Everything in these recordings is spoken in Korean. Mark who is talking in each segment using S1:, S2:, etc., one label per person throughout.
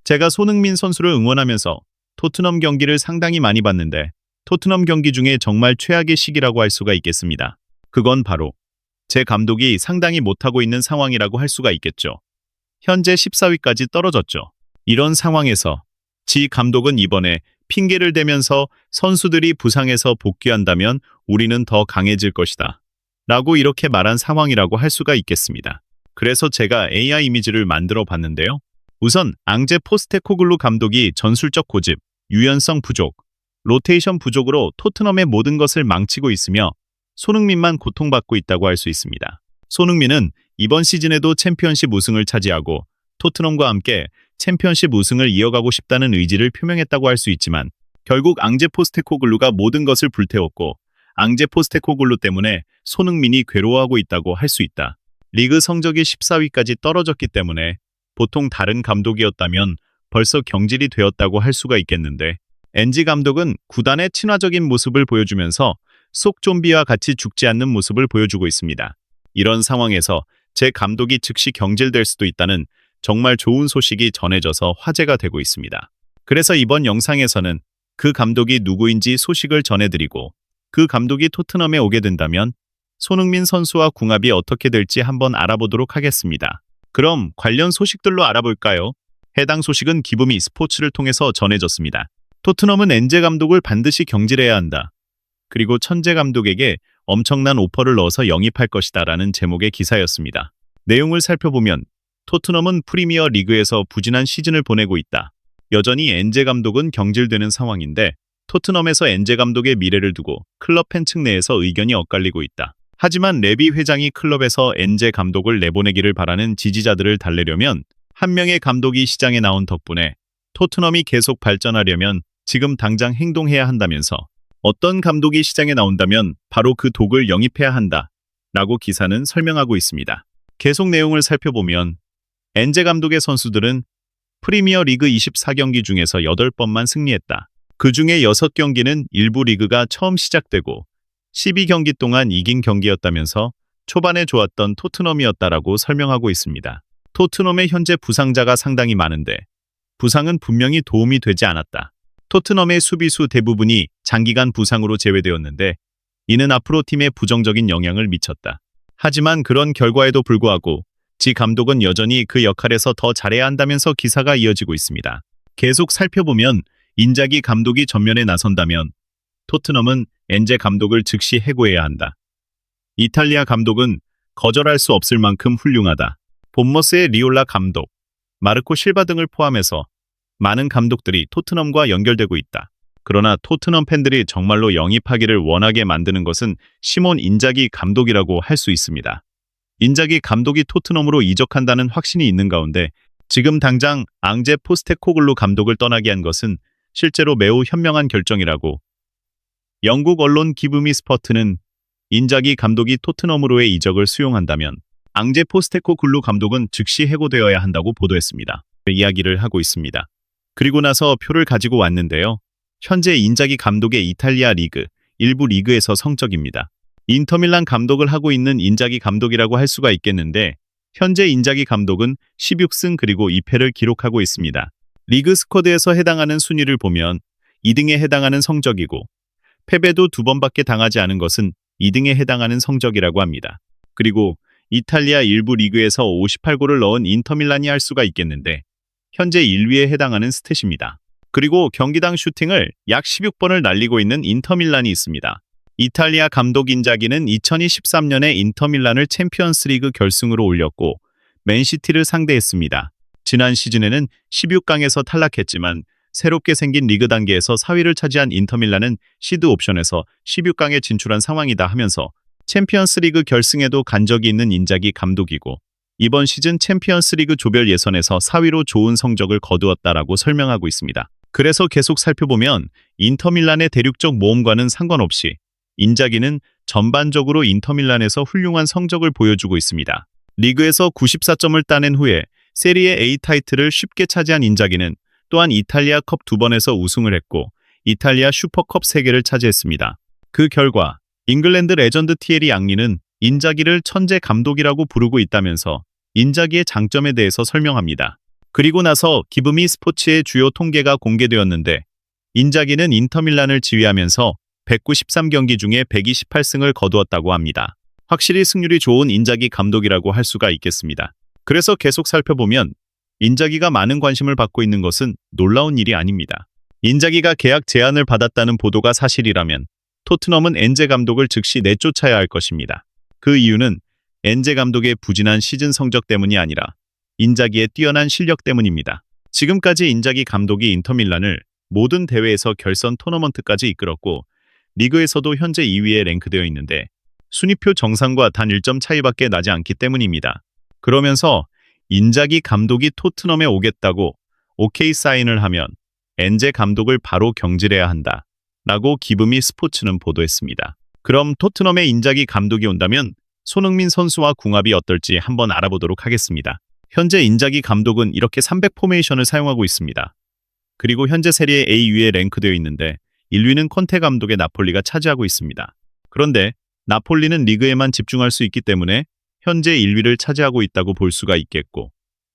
S1: 제가 손흥민 선수를 응원하면서 토트넘 경기를 상당히 많이 봤는데 토트넘 경기 중에 정말 최악의 시기라고 할 수가 있겠습니다. 그건 바로 제 감독이 상당히 못하고 있는 상황이라고 할 수가 있겠죠. 현재 14위까지 떨어졌죠. 이런 상황에서 지 감독은 이번에 핑계를 대면서 선수들이 부상해서 복귀한다면 우리는 더 강해질 것이다 라고 이렇게 말한 상황이라고 할 수가 있겠습니다. 그래서 제가 AI 이미지를 만들어 봤는데요. 우선 앙제 포스테코글루 감독이 전술적 고집, 유연성 부족, 로테이션 부족으로 토트넘의 모든 것을 망치고 있으며 손흥민만 고통받고 있다고 할 수 있습니다. 손흥민은 이번 시즌에도 챔피언십 우승을 차지하고 토트넘과 함께 챔피언십 우승을 이어가고 싶다는 의지를 표명했다고 할 수 있지만 결국 앙제 포스테코글루가 모든 것을 불태웠고 앙제 포스테코글루 때문에 손흥민이 괴로워하고 있다고 할 수 있다. 리그 성적이 14위까지 떨어졌기 때문에 보통 다른 감독이었다면 벌써 경질이 되었다고 할 수가 있겠는데 엔지 감독은 구단의 친화적인 모습을 보여주면서 속 좀비와 같이 죽지 않는 모습을 보여주고 있습니다. 이런 상황에서 제 감독이 즉시 경질될 수도 있다는 정말 좋은 소식이 전해져서 화제가 되고 있습니다. 그래서 이번 영상에서는 그 감독이 누구인지 소식을 전해드리고 그 감독이 토트넘에 오게 된다면 손흥민 선수와 궁합이 어떻게 될지 한번 알아보도록 하겠습니다. 그럼 관련 소식들로 알아볼까요? 해당 소식은 기브미 스포츠를 통해서 전해졌습니다. 토트넘은 엔제 감독을 반드시 경질해야 한다. 그리고 천재 감독에게 엄청난 오퍼를 넣어서 영입할 것이다 라는 제목의 기사였습니다. 내용을 살펴보면 토트넘은 프리미어 리그에서 부진한 시즌을 보내고 있다. 여전히 엔제 감독은 경질되는 상황인데 토트넘에서 엔제 감독의 미래를 두고 클럽 팬층 내에서 의견이 엇갈리고 있다. 하지만 레비 회장이 클럽에서 엔제 감독을 내보내기를 바라는 지지자들을 달래려면 한 명의 감독이 시장에 나온 덕분에 토트넘이 계속 발전하려면 지금 당장 행동해야 한다면서 어떤 감독이 시장에 나온다면 바로 그 독을 영입해야 한다 라고 기사는 설명하고 있습니다. 계속 내용을 살펴보면 엔제 감독의 선수들은 프리미어 리그 24경기 중에서 8번만 승리했다. 그 중에 6경기는 일부 리그가 처음 시작되고 12경기 동안 이긴 경기였다면서 초반에 좋았던 토트넘이었다라고 설명하고 있습니다. 토트넘의 현재 부상자가 상당히 많은데 부상은 분명히 도움이 되지 않았다. 토트넘의 수비수 대부분이 장기간 부상으로 제외되었는데 이는 앞으로 팀에 부정적인 영향을 미쳤다. 하지만 그런 결과에도 불구하고 지 감독은 여전히 그 역할에서 더 잘해야 한다면서 기사가 이어지고 있습니다. 계속 살펴보면 인자기 감독이 전면에 나선다면 토트넘은 엔제 감독을 즉시 해고해야 한다. 이탈리아 감독은 거절할 수 없을 만큼 훌륭하다. 본머스의 리올라 감독, 마르코 실바 등을 포함해서 많은 감독들이 토트넘과 연결되고 있다. 그러나 토트넘 팬들이 정말로 영입하기를 원하게 만드는 것은 시몬 인자기 감독이라고 할 수 있습니다. 인자기 감독이 토트넘으로 이적한다는 확신이 있는 가운데 지금 당장 앙제 포스테코글루 감독을 떠나게 한 것은 실제로 매우 현명한 결정이라고 영국 언론 기브미 스포츠는 인자기 감독이 토트넘으로의 이적을 수용한다면 앙제 포스테코글루 감독은 즉시 해고되어야 한다고 보도했습니다. 이야기를 하고 있습니다. 그리고 나서 표를 가지고 왔는데요. 현재 인자기 감독의 이탈리아 리그, 일부 리그에서 성적입니다. 인터밀란 감독을 하고 있는 인자기 감독이라고 할 수가 있겠는데 현재 인자기 감독은 16승 그리고 2패를 기록하고 있습니다. 리그 스쿼드에서 해당하는 순위를 보면 2등에 해당하는 성적이고 패배도 2번밖에 당하지 않은 것은 2등에 해당하는 성적이라고 합니다. 그리고 이탈리아 일부 리그에서 58골을 넣은 인터밀란이 할 수가 있겠는데 현재 1위에 해당하는 스탯입니다. 그리고 경기당 슈팅을 약 16번을 날리고 있는 인터밀란이 있습니다. 이탈리아 감독 인자기는 2023년에 인터밀란을 챔피언스리그 결승으로 올렸고 맨시티를 상대했습니다. 지난 시즌에는 16강에서 탈락했지만 새롭게 생긴 리그 단계에서 4위를 차지한 인터밀란은 시드 옵션에서 16강에 진출한 상황이다 하면서 챔피언스리그 결승에도 간 적이 있는 인자기 감독이고 이번 시즌 챔피언스리그 조별 예선에서 4위로 좋은 성적을 거두었다라고 설명하고 있습니다. 그래서 계속 살펴보면 인터밀란의 대륙적 모험과는 상관없이 인자기는 전반적으로 인터밀란에서 훌륭한 성적을 보여주고 있습니다. 리그에서 94점을 따낸 후에 세리에 A 타이틀을 쉽게 차지한 인자기는 또한 이탈리아 컵 2번에서 우승을 했고 이탈리아 슈퍼컵 3개를 차지했습니다. 그 결과 잉글랜드 레전드 티에리 앙리는 인자기를 천재 감독이라고 부르고 있다면서 인자기의 장점에 대해서 설명합니다. 그리고 나서 기브미 스포츠의 주요 통계가 공개되었는데 인자기는 인터밀란을 지휘하면서 193경기 중에 128승을 거두었다고 합니다. 확실히 승률이 좋은 인자기 감독이라고 할 수가 있겠습니다. 그래서 계속 살펴보면 인자기가 많은 관심을 받고 있는 것은 놀라운 일이 아닙니다. 인자기가 계약 제안을 받았다는 보도가 사실이라면 토트넘은 엔제 감독을 즉시 내쫓아야 할 것입니다. 그 이유는 엔제 감독의 부진한 시즌 성적 때문이 아니라 인자기의 뛰어난 실력 때문입니다. 지금까지 인자기 감독이 인터밀란을 모든 대회에서 결선 토너먼트까지 이끌었고 리그에서도 현재 2위에 랭크되어 있는데 순위표 정상과 단 1점 차이밖에 나지 않기 때문입니다. 그러면서 인자기 감독이 토트넘에 오겠다고 오케이 사인을 하면 엔제 감독을 바로 경질해야 한다 라고 기브미 스포츠는 보도했습니다. 그럼 토트넘에 인자기 감독이 온다면 손흥민 선수와 궁합이 어떨지 한번 알아보도록 하겠습니다. 현재 인자기 감독은 이렇게 300 포메이션을 사용하고 있습니다. 그리고 현재 세리에 A 위에 랭크되어 있는데 1위는 콘테 감독의 나폴리가 차지하고 있습니다. 그런데 나폴리는 리그에만 집중할 수 있기 때문에 현재 1위를 차지하고 있다고 볼 수가 있겠고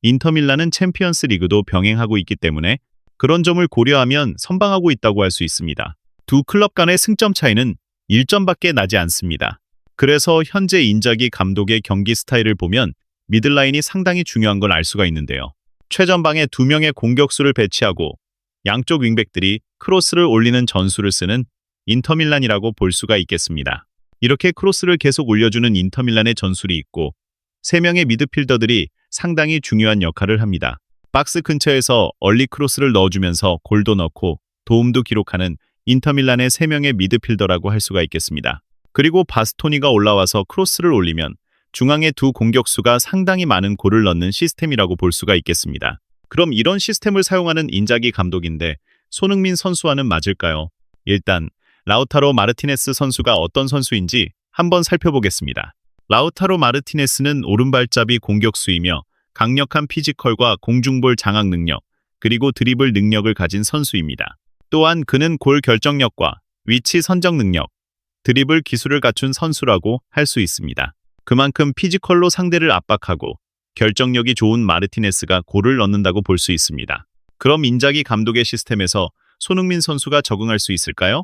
S1: 인터밀란은 챔피언스 리그도 병행하고 있기 때문에 그런 점을 고려하면 선방하고 있다고 할 수 있습니다. 두 클럽 간의 승점 차이는 1점밖에 나지 않습니다. 그래서 현재 인자기 감독의 경기 스타일을 보면 미들라인이 상당히 중요한 걸 알 수가 있는데요. 최전방에 2명의 공격수를 배치하고 양쪽 윙백들이 크로스를 올리는 전술을 쓰는 인터밀란이라고 볼 수가 있겠습니다. 이렇게 크로스를 계속 올려주는 인터밀란의 전술이 있고 3명의 미드필더들이 상당히 중요한 역할을 합니다. 박스 근처에서 얼리 크로스를 넣어주면서 골도 넣고 도움도 기록하는 인터밀란의 3명의 미드필더라고 할 수가 있겠습니다. 그리고 바스토니가 올라와서 크로스를 올리면 중앙의 두 공격수가 상당히 많은 골을 넣는 시스템이라고 볼 수가 있겠습니다. 그럼 이런 시스템을 사용하는 인자기 감독인데 손흥민 선수와는 맞을까요? 일단 라우타로 마르티네스 선수가 어떤 선수인지 한번 살펴보겠습니다. 라우타로 마르티네스는 오른발잡이 공격수이며 강력한 피지컬과 공중볼 장악 능력, 그리고 드리블 능력을 가진 선수입니다. 또한 그는 골 결정력과 위치 선정 능력, 드리블 기술을 갖춘 선수라고 할 수 있습니다. 그만큼 피지컬로 상대를 압박하고 결정력이 좋은 마르티네스가 골을 넣는다고 볼 수 있습니다. 그럼 인자기 감독의 시스템에서 손흥민 선수가 적응할 수 있을까요?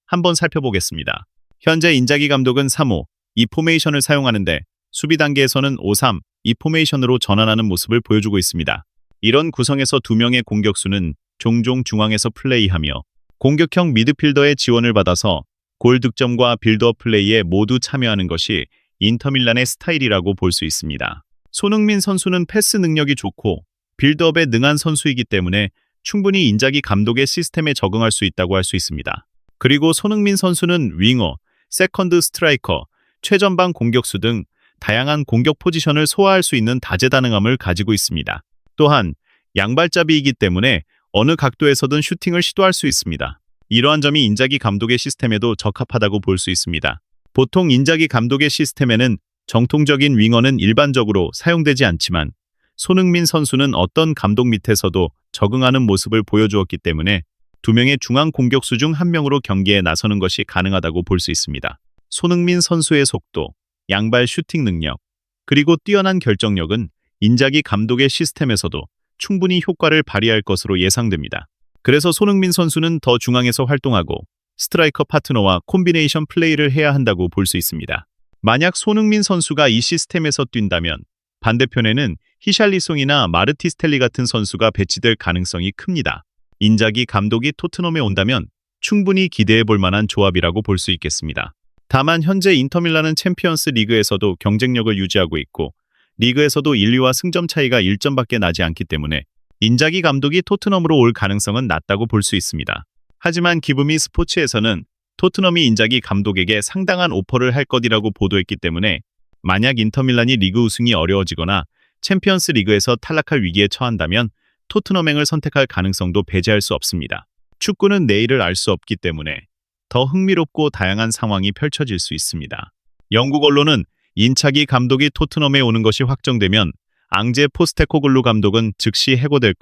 S1: 한번 살펴보겠습니다. 현재 인자기 감독은 3-5, 2 포메이션을 사용하는데 수비 단계에서는 5-3, 2 포메이션으로 전환하는 모습을 보여주고 있습니다. 이런 구성에서 2명의 공격수는 종종 중앙에서 플레이하며 공격형 미드필더의 지원을 받아서 골 득점과 빌드업 플레이에 모두 참여하는 것이 인터밀란의 스타일이라고 볼 수 있습니다. 손흥민 선수는 패스 능력이 좋고 빌드업에 능한 선수이기 때문에 충분히 인자기 감독의 시스템에 적응할 수 있다고 할 수 있습니다. 그리고 손흥민 선수는 윙어, 세컨드 스트라이커, 최전방 공격수 등 다양한 공격 포지션을 소화할 수 있는 다재다능함을 가지고 있습니다. 또한 양발잡이이기 때문에 어느 각도에서든 슈팅을 시도할 수 있습니다. 이러한 점이 인자기 감독의 시스템에도 적합하다고 볼 수 있습니다. 보통 인자기 감독의 시스템에는 정통적인 윙어는 일반적으로 사용되지 않지만 손흥민 선수는 어떤 감독 밑에서도 적응하는 모습을 보여주었기 때문에 2명의 중앙 공격수 중 1명으로 경기에 나서는 것이 가능하다고 볼 수 있습니다. 손흥민 선수의 속도, 양발 슈팅 능력, 그리고 뛰어난 결정력은 인자기 감독의 시스템에서도 충분히 효과를 발휘할 것으로 예상됩니다. 그래서 손흥민 선수는 더 중앙에서 활동하고 스트라이커 파트너와 콤비네이션 플레이를 해야 한다고 볼 수 있습니다. 만약 손흥민 선수가 이 시스템에서 뛴다면 반대편에는 히샬리송이나 마르티스텔리 같은 선수가 배치될 가능성이 큽니다. 인자기 감독이 토트넘에 온다면 충분히 기대해 볼 만한 조합이라고 볼 수 있겠습니다. 다만 현재 인터밀란은 챔피언스 리그에서도 경쟁력을 유지하고 있고 리그에서도 1위와 승점 차이가 1점밖에 나지 않기 때문에 인자기 감독이 토트넘으로 올 가능성은 낮다고 볼 수 있습니다. 하지만 기브미 스포츠에서는 토트넘이 인자기 감독에게 상당한 오퍼를 할 것이라고 보도했기 때문에 만약 인터밀란이 리그 우승이 어려워지거나 챔피언스 리그에서 탈락할 위기에 처한다면 토트넘행을 선택할 가능성도 배제할 수 없습니다. 축구는 내일을 알 수 없기 때문에 더 흥미롭고 다양한 상황이 펼쳐질 수 있습니다. 영국 언론은 인자기 감독이 토트넘에 오는 것이 확정되면 앙제 포스테코글루 감독은 즉시 해고될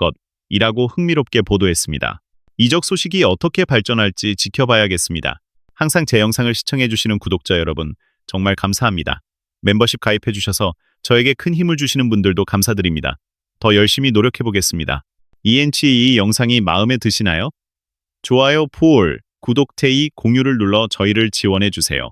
S1: 것이라고 흥미롭게 보도했습니다. 이적 소식이 어떻게 발전할지 지켜봐야겠습니다. 항상 제 영상을 시청해주시는 구독자 여러분 정말 감사합니다. 멤버십 가입해주셔서 저에게 큰 힘을 주시는 분들도 감사드립니다. 더 열심히 노력해보겠습니다. 이 영상이 마음에 드시나요? 좋아요, 구독, 공유를 눌러 저희를 지원해주세요.